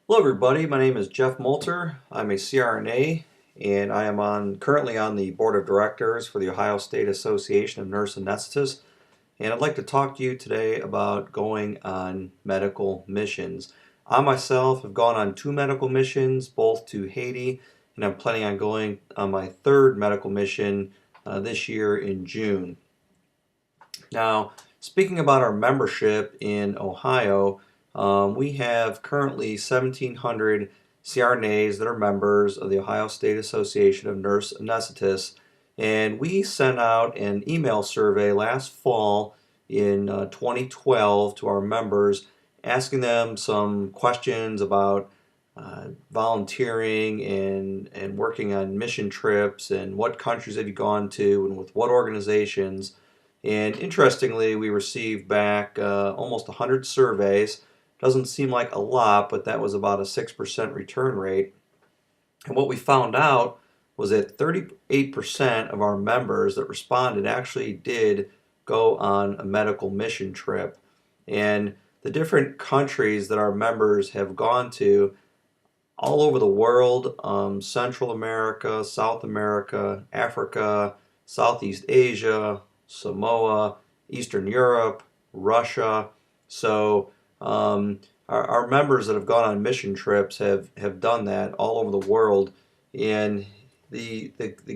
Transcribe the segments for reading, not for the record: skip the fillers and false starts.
Hello everybody, my name is Jeff Molter. I'm a CRNA and I am currently on the board of directors for the Ohio State Association of Nurse Anesthetists, and I'd like to talk to you today about going on medical missions. I myself have gone on 2 medical missions, both to Haiti, and I'm planning on going on my third medical mission this year in June. Now, speaking about our membership in Ohio, we have currently 1,700 CRNAs that are members of the Ohio State Association of Nurse Anesthetists, and we sent out an email survey last fall in 2012 to our members, asking them some questions about volunteering and working on mission trips and what countries have you gone to and with what organizations. And interestingly, we received back almost 100 surveys. Doesn't seem like a lot, but that was about a 6% return rate. And what we found out was that 38% of our members that responded actually did go on a medical mission trip. And the different countries that our members have gone to all over the world, Central America, South America, Africa, Southeast Asia, Samoa, Eastern Europe, Russia. So our members that have gone on mission trips have done that all over the world. And the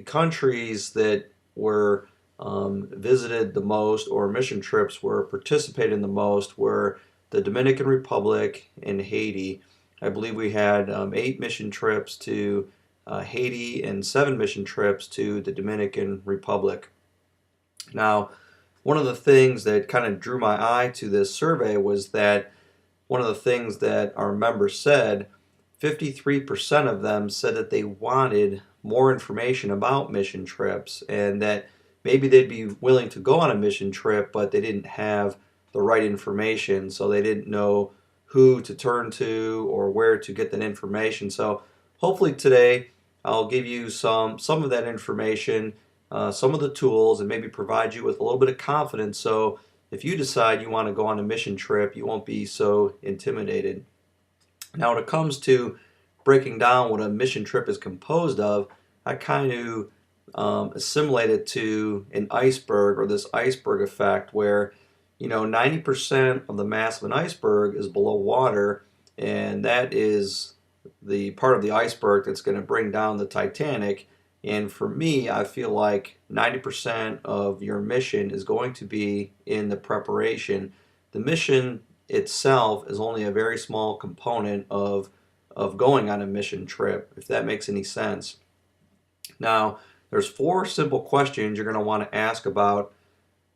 countries that were visited the most or mission trips were participated in the most were the Dominican Republic and Haiti. I believe we had 8 mission trips to Haiti and 7 mission trips to the Dominican Republic. Now, one of the things that kind of drew my eye to this survey was that one of the things that our members said, 53% of them said that they wanted more information about mission trips and that maybe they'd be willing to go on a mission trip, but they didn't have the right information, so they didn't know who to turn to or where to get that information. So hopefully today I'll give you some of that information, some of the tools, and maybe provide you with a little bit of confidence so if you decide you want to go on a mission trip, you won't be so intimidated. Now, when it comes to breaking down what a mission trip is composed of, I kind of assimilate it to an iceberg or this iceberg effect where 90% of the mass of an iceberg is below water, and that is the part of the iceberg that's going to bring down the Titanic. And for me, I feel like 90% of your mission is going to be in the preparation. The mission itself is only a very small component of going on a mission trip, if that makes any sense. Now, there's 4 simple questions you're going to want to ask about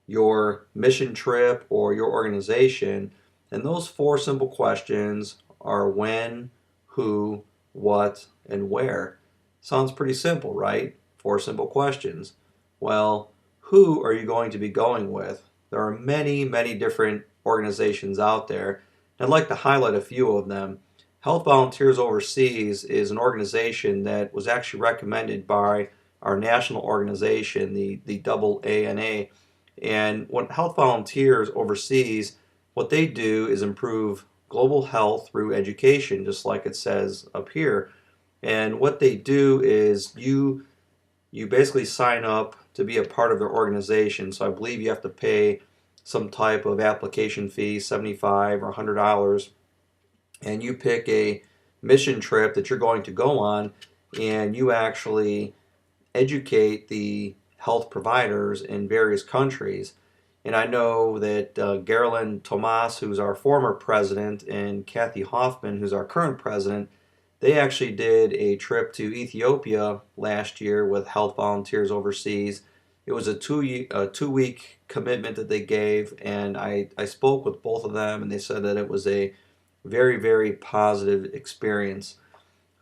your mission trip or your organization, and those 4 simple questions are when, who, what, and where. Sounds pretty simple, right? 4 simple questions. Well, who are you going to be going with? There are many, many different organizations out there. I'd like to highlight a few of them. Health Volunteers Overseas is an organization that was actually recommended by our national organization, the AANA. And what Health Volunteers Overseas, what they do is improve global health through education, just like it says up here. And what they do is you basically sign up to be a part of their organization. So I believe you have to pay some type of application fee, $75 or $100, and you pick a mission trip that you're going to go on, and you actually educate the health providers in various countries. And I know that Geraldine Tomas, who's our former president, and Kathy Hoffman, who's our current president, they actually did a trip to Ethiopia last year with Health Volunteers Overseas. It was a 2-week commitment that they gave, and I spoke with both of them, and they said that it was a very, very positive experience.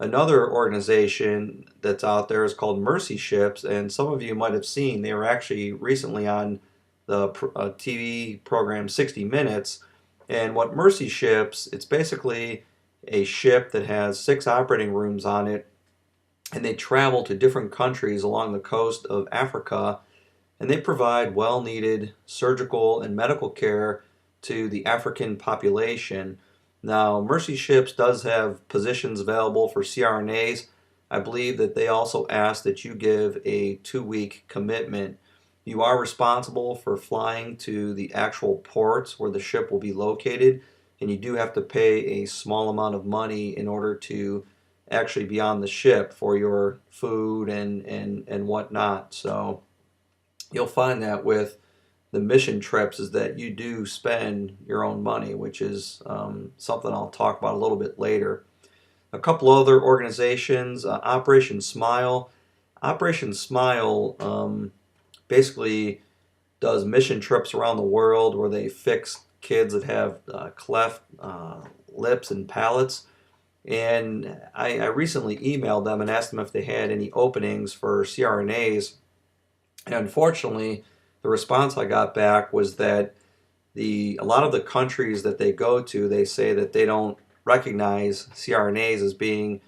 Another organization that's out there is called Mercy Ships, and some of you might have seen they were actually recently on the TV program 60 Minutes. And what Mercy Ships, it's basically a ship that has 6 operating rooms on it, and they travel to different countries along the coast of Africa, and they provide well-needed surgical and medical care to the African population. Now, Mercy Ships does have positions available for CRNAs. I believe that they also ask that you give a 2-week commitment. You are responsible for flying to the actual ports where the ship will be located, and you do have to pay a small amount of money in order to actually be on the ship for your food and whatnot. So you'll find that with the mission trips is that you do spend your own money, which is something I'll talk about a little bit later. A couple other organizations, Operation Smile. Operation Smile basically does mission trips around the world where they fix kids that have cleft lips and palates. And I recently emailed them and asked them if they had any openings for CRNAs. And unfortunately, the response I got back was that a lot of the countries that they go to, they say that they don't recognize CRNAs as being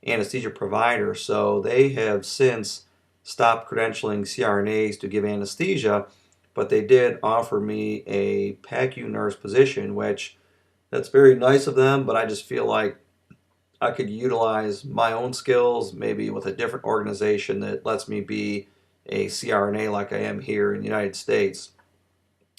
anesthesia providers. So they have since stopped credentialing CRNAs to give anesthesia, but they did offer me a PACU nurse position, which that's very nice of them, but I just feel like I could utilize my own skills maybe with a different organization that lets me be a CRNA like I am here in the United States.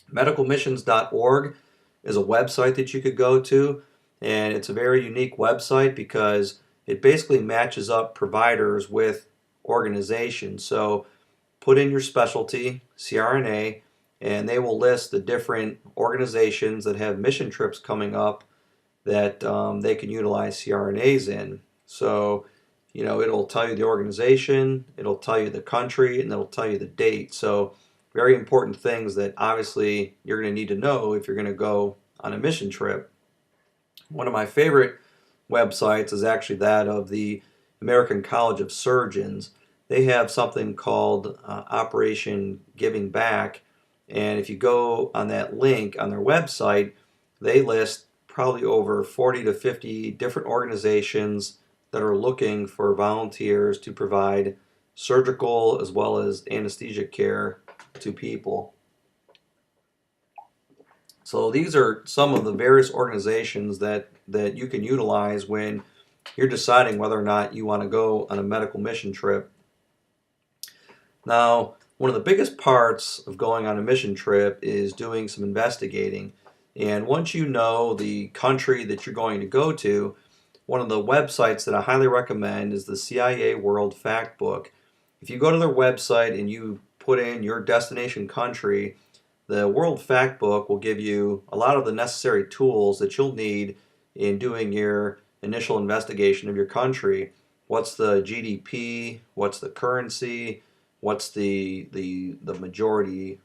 Medicalmissions.org is a website that you could go to, and it's a very unique website because it basically matches up providers with organizations. So put in your specialty, CRNA, and they will list the different organizations that have mission trips coming up that they can utilize CRNAs in. So, it'll tell you the organization, it'll tell you the country, and it'll tell you the date. So, very important things that obviously you're going to need to know if you're going to go on a mission trip. One of my favorite websites is actually that of the American College of Surgeons. They have something called Operation Giving Back, and if you go on that link on their website, they list probably over 40 to 50 different organizations that are looking for volunteers to provide surgical as well as anesthesia care to people. So these are some of the various organizations that you can utilize when you're deciding whether or not you want to go on a medical mission trip. Now, one of the biggest parts of going on a mission trip is doing some investigating. And once you know the country that you're going to go to, one of the websites that I highly recommend is the CIA World Factbook. If you go to their website and you put in your destination country, the World Factbook will give you a lot of the necessary tools that you'll need in doing your initial investigation of your country. What's the GDP? What's the currency? What's the majority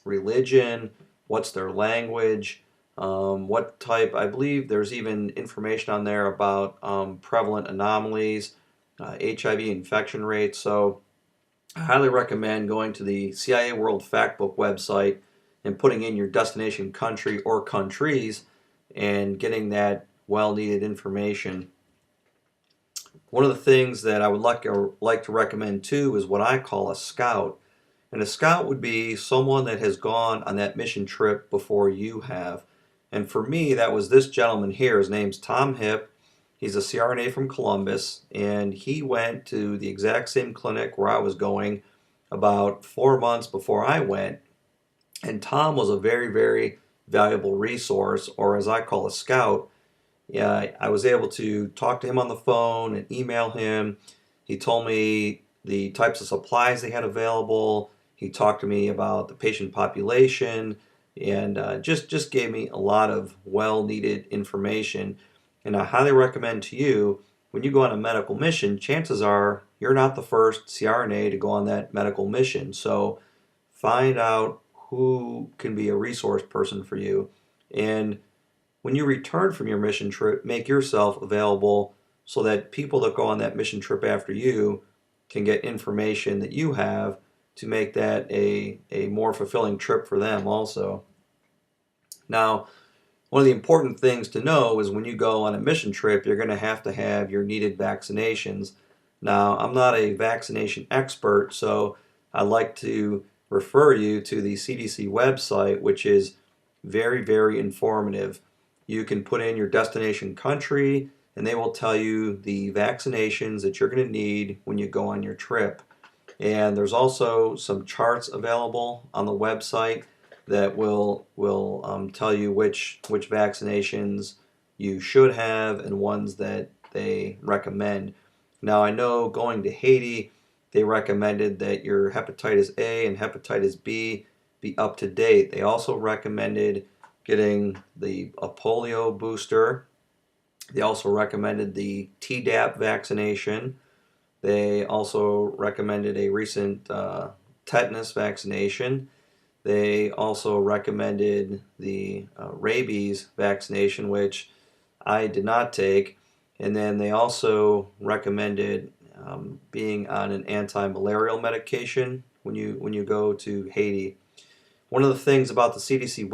religion? What's their language? What type? I believe there's even information on there about prevalent anomalies, HIV infection rates. So I highly recommend going to the CIA World Factbook website and putting in your destination country or countries and getting that well-needed information. One of the things that I would like to recommend too is what I call a scout. And a scout would be someone that has gone on that mission trip before you have. And for me, that was this gentleman here. His name's Tom Hipp. He's a CRNA from Columbus, and he went to the exact same clinic where I was going about 4 months before I went. And Tom was a very, very valuable resource, or as I call a scout. Yeah, I was able to talk to him on the phone and email him. He told me the types of supplies they had available. He talked to me about the patient population and just gave me a lot of well-needed information. And I highly recommend to you, when you go on a medical mission, chances are you're not the first CRNA to go on that medical mission. So find out who can be a resource person for you. And when you return from your mission trip, make yourself available so that people that go on that mission trip after you can get information that you have to make that a more fulfilling trip for them also. Now, one of the important things to know is when you go on a mission trip, you're going to have your needed vaccinations. Now, I'm not a vaccination expert, so I'd like to refer you to the CDC website, which is very, very informative. You can put in your destination country, and they will tell you the vaccinations that you're going to need when you go on your trip. And there's also some charts available on the website that will tell you which vaccinations you should have and ones that they recommend. Now I know going to Haiti, they recommended that your hepatitis A and hepatitis B be up to date. They also recommended getting a polio booster. They also recommended the Tdap vaccination. They also recommended a recent tetanus vaccination. They also recommended the rabies vaccination, which I did not take. And then they also recommended being on an anti-malarial medication when you go to Haiti. One of the things about the CDC